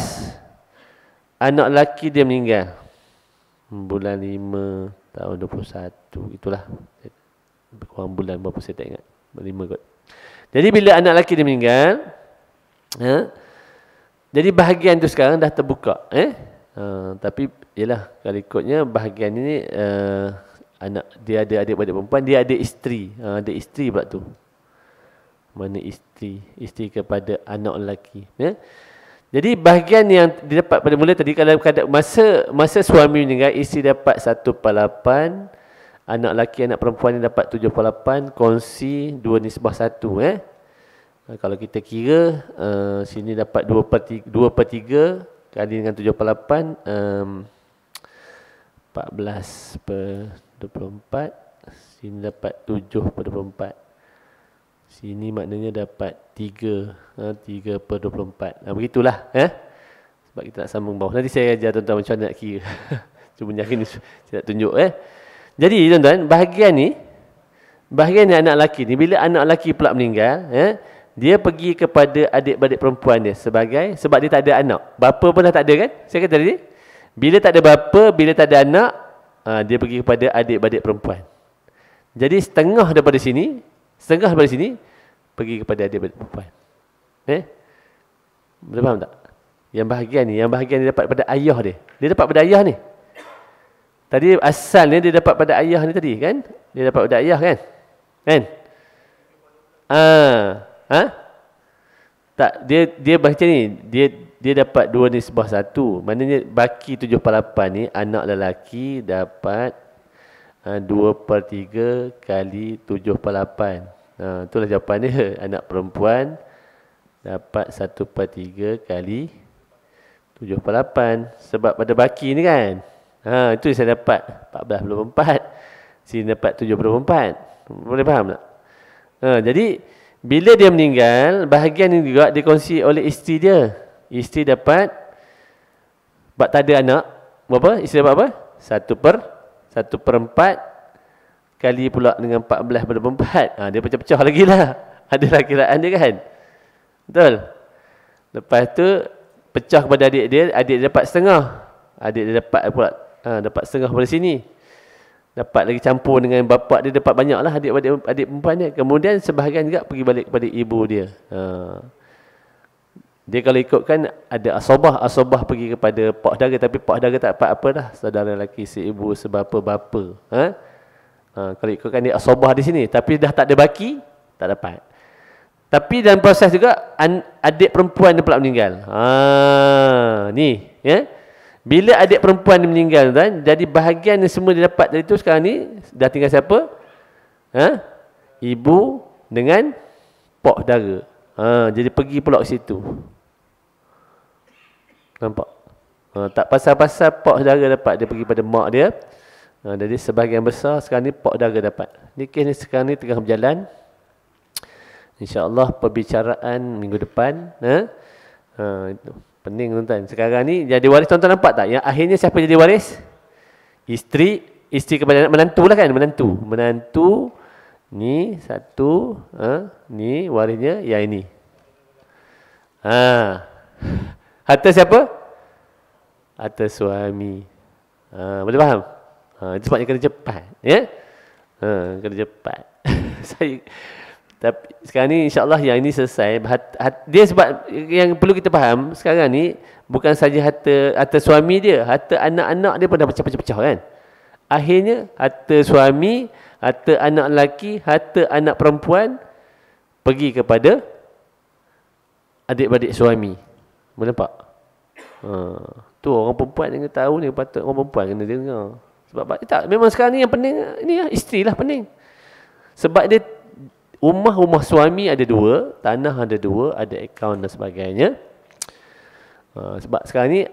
anak lelaki dia meninggal bulan 5 tahun 21, itulah. Kurang bulan berapa saya tak ingat. 5 kot. Jadi bila anak lelaki dia meninggal, jadi bahagian tu sekarang dah terbuka. Tapi yalah, kalau ikutnya bahagian ini anak dia ada adik-beradik perempuan, dia ada isteri. Ada isteri pula tu. Mana isteri? Isteri kepada anak lelaki. Jadi bahagian yang didapat pada mula tadi, kalau masa suami meninggal, isteri dapat 1/8, anak lelaki anak perempuan ni dapat 7/8, kongsi 2:1. Kalau kita kira sini dapat 2/3 kali dengan 7/8, 14/24, sini dapat 7/24. Sini maknanya dapat 3/24. Begitulah. Sebab kita nak sambung bawah. Nanti saya ajar tuan-tuan macam mana nak kira. Cuma yakin saya nak tunjuk. Jadi tuan-tuan, bahagian anak lelaki ni, bila anak lelaki pula meninggal, dia pergi kepada adik-beradik perempuan dia sebab dia tak ada anak. Bapa pun dah tak ada kan? Saya kata tadi. Bila tak ada bapa, bila tak ada anak, dia pergi kepada adik-beradik perempuan. Jadi setengah daripada sini pergi kepada adik-beradik perempuan. Boleh faham tak? Yang bahagian ni dapat pada ayah dia. Dia dapat pada ayah ni. Tadi asalnya dia dapat pada ayah ni tadi kan? Dia dapat pada ayah kan? Kan? Tak, dia baca ni, dia dapat 2:1. Maknanya baki 7/8 ni, anak lelaki dapat 2/3 kali 7/8. Itulah jawapan dia. Anak perempuan dapat 1/3 kali 7/8. Sebab pada baki ni kan. Itu saya dapat 14/4. Sini dapat 7/4. Boleh faham tak? Jadi bila dia meninggal, bahagian ini juga dikongsi oleh isteri dia. Isteri dapat, sebab tak ada anak, berapa? Isteri dapat apa? 1/4 kali pula dengan 14/4. Dia pecah-pecah lagi lah. Adalah kiraan dia kan? Betul? Lepas tu pecah kepada adik dia dapat setengah. Adik dia dapat pula dapat setengah pada sini. Dapat lagi campur dengan bapa dia, dapat banyak lah adik perempuan dia. Kemudian sebahagian juga pergi balik kepada ibu dia. Dia kalau ikutkan ada asobah pergi kepada pak dara, tapi pak dara tak dapat apa dah. Saudara lelaki, seibu, sebapa-bapa. Kalau ikutkan dia asobah di sini, tapi dah tak ada baki, tak dapat. Tapi dalam proses juga adik perempuan dia pula meninggal. Ni, bila adik perempuan dia meninggal kan, jadi bahagian yang semua dia dapat dari itu sekarang ni dah tinggal siapa? Ibu dengan pak dara. Jadi pergi pula ke situ. Nampak? Tak pasal-pasal pak dara dapat, dia pergi pada mak dia. Jadi sebahagian besar sekarang ni pak dara dapat. Ni kes ni sekarang ni tengah berjalan. InsyaAllah perbicaraan minggu depan. Itu pening tuan-tuan. Sekarang ni jadi waris, tuan-tuan nampak tak? Yang akhirnya siapa jadi waris? Isteri kepada anak, menantu lah kan? Menantu. Ni satu. Ni warisnya yang ini. Harta siapa? Harta suami. Boleh faham? Itu sebabnya kena cepat. Kena cepat. Tapi sekarang ni insyaAllah yang ini selesai. Dia sebab yang perlu kita faham sekarang ni, bukan saja harta suami dia, harta anak-anak dia pun dah pecah-pecah kan. Akhirnya harta suami, harta anak lelaki, harta anak perempuan pergi kepada adik-beradik suami. Boleh nampak? Tu orang perempuan yang tahu ni, patut orang perempuan kena dengar. Sebab tak, memang sekarang ni yang pening ni lah, isteri lah pening. Sebab dia rumah suami ada 2, tanah ada 2, ada akaun dan sebagainya. Sebab sekarang ni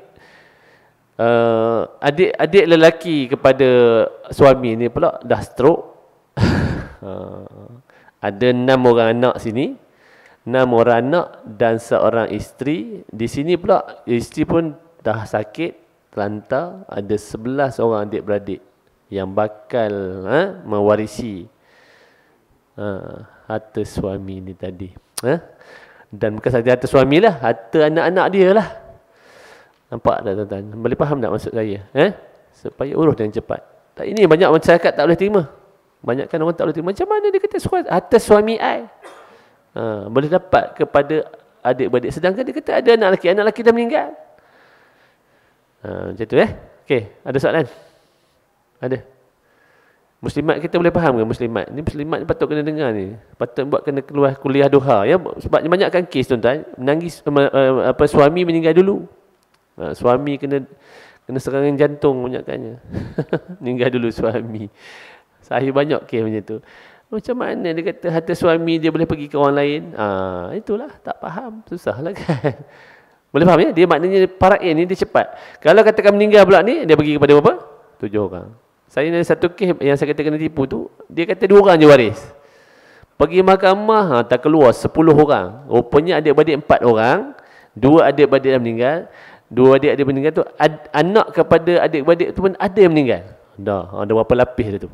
adik lelaki kepada suami ni pula dah stroke. Ada 6 orang anak sini, 6 orang anak dan seorang isteri. Di sini pula isteri pun dah sakit, terlantar. Ada 11 orang adik-beradik yang bakal mewarisi harta suami ni tadi. Dan bukan saja harta suami lah, harta anak-anak dia lah. Nampak tak tuan-tuan? Boleh faham tak maksud saya? Supaya urus dengan cepat. Tak, ini banyak masyarakat tak boleh terima. Banyakkan orang tak boleh terima. Macam mana dia kata atas suami I? Boleh dapat kepada adik-beradik. Sedangkan dia kata ada anak lelaki dah meninggal. Macam tu Okey, ada soalan? Ada? Muslimat kita boleh faham ke muslimat? Ni muslimat ni patut kena dengar ni. Patut buat kena keluar kuliah duha ya. Sebab banyakkan kes tuan-tuan, menangis suami meninggal dulu. Suami kena serangan jantung banyakkannya. Meninggal dulu suami. Saya banyak kes macam tu. Macam mana dia kata harta suami dia boleh pergi ke orang lain? Itulah tak faham, susahlah kan. Boleh faham ya? Dia maknanya paraid ni dia cepat. Kalau katakan meninggal pula ni, dia pergi kepada berapa? 7 orang. Saya ada satu kes yang saya kata kena tipu tu, dia kata 2 orang je waris. Pergi mahkamah, tak keluar 10 orang. Rupanya adik-beradik 4 orang, 2 adik-beradik dah meninggal. 2 adik-adik meninggal tu, anak kepada adik-beradik tu pun ada yang meninggal. Dah, ada berapa lapis dia tu.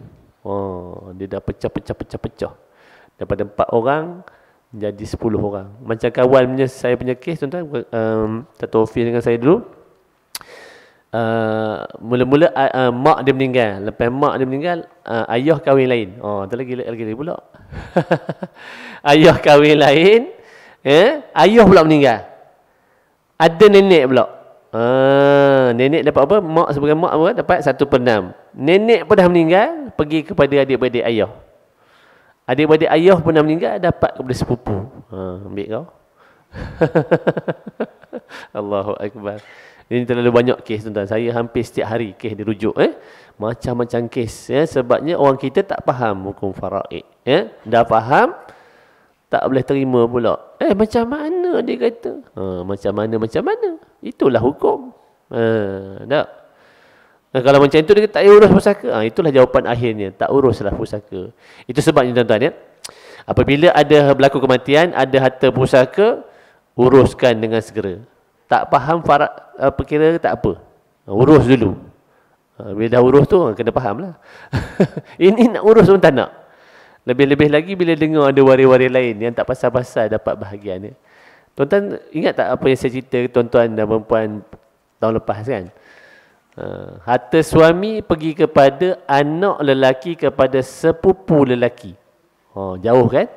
Dia dah pecah. Daripada 4 orang jadi 10 orang. Macam kawan punya, saya punya kes tuan-tuan, Dato' Hafiz dengan saya dulu. Mula-mula mak dia meninggal. Lepas mak dia meninggal, ayah kahwin lain. Tu lagi pula. Ayah kahwin lain, ayah pula meninggal. Ada nenek pula. Nenek dapat apa? Mak sebagai mak apa? Dapat 1/6. Nenek pun dah meninggal, pergi kepada adik-beradik ayah. Adik-beradik ayah pun dah meninggal, dapat kepada sepupu. Ambil kau. Allahu Akbar. Ini terlalu banyak kes tuan-tuan. Saya hampir setiap hari kes dirujuk. Macam-macam kes. Sebabnya orang kita tak faham hukum faraid. Dah faham, tak boleh terima pula. Macam mana dia kata? Macam mana. Itulah hukum. Tak? Kalau macam itu dia kata tak urus pusaka. Itulah jawapan akhirnya. Tak uruslah pusaka. Itu sebabnya tuan-tuan apabila ada berlaku kematian, ada harta pusaka, uruskan dengan segera. Tak faham kira tak apa. Urus dulu. Bila dah urus tu, kena faham lah. Ini nak urus pun tak nak. Lebih-lebih lagi bila dengar ada waris-waris lain yang tak pasal-pasal dapat bahagian. Tuan-tuan ingat tak apa yang saya cerita tuan-tuan dan perempuan tahun lepas kan? Harta suami pergi kepada anak lelaki kepada sepupu lelaki. Jauh kan?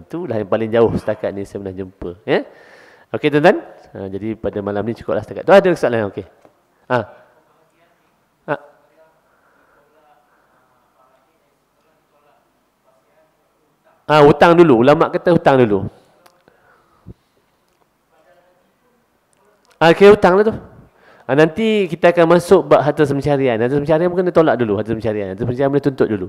Itulah yang paling jauh setakat ni saya pernah jumpa. Okey tuan-tuan? Jadi pada malam ni cukuplah setakat tu. Ada soalan? Okey. Hutang dulu. Ulama kata hutang dulu. Okey, hutang lah tu. Nanti kita akan masuk bab harta pencarian. Harta pencarian mungkin dia tolak dulu. Harta pencarian boleh tuntut dulu.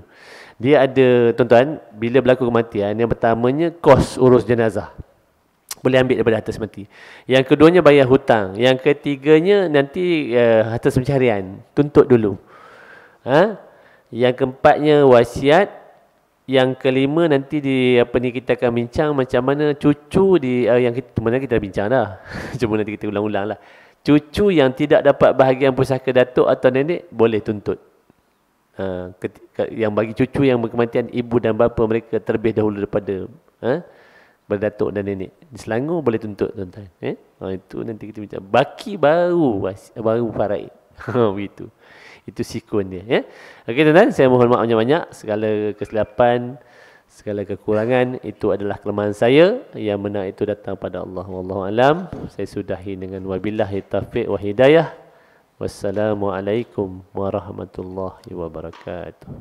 Dia ada, tuan-tuan, bila berlaku kematian, yang pertamanya kos urus jenazah. Boleh ambil daripada harta semati. Yang keduanya bayar hutang. Yang ketiganya nanti harta pencarian. Tuntut dulu. Yang keempatnya wasiat. Yang kelima nanti kita akan bincang macam mana cucu yang sebenarnya kita dah bincang dah. Cuma nanti kita ulang-ulang lah. Cucu yang tidak dapat bahagian pusaka datuk atau nenek boleh tuntut. Yang bagi cucu yang berkematian ibu dan bapa mereka terlebih dahulu daripada berdatuk dan nenek. Di Selangor boleh tuntut tuan-tuan. Itu nanti kita bincang. Baki baru faraid. Begitu. Itu sikun dia. Okey tuan-tuan, saya mohon maaf banyak-banyak. Segala kesilapan, segala kekurangan itu adalah kelemahan saya. Yang benar itu datang pada Allah. Wallahu alam. Saya sudahi dengan wabillahi taufiq wa hidayah. Wassalamualaikum warahmatullahi wabarakatuh.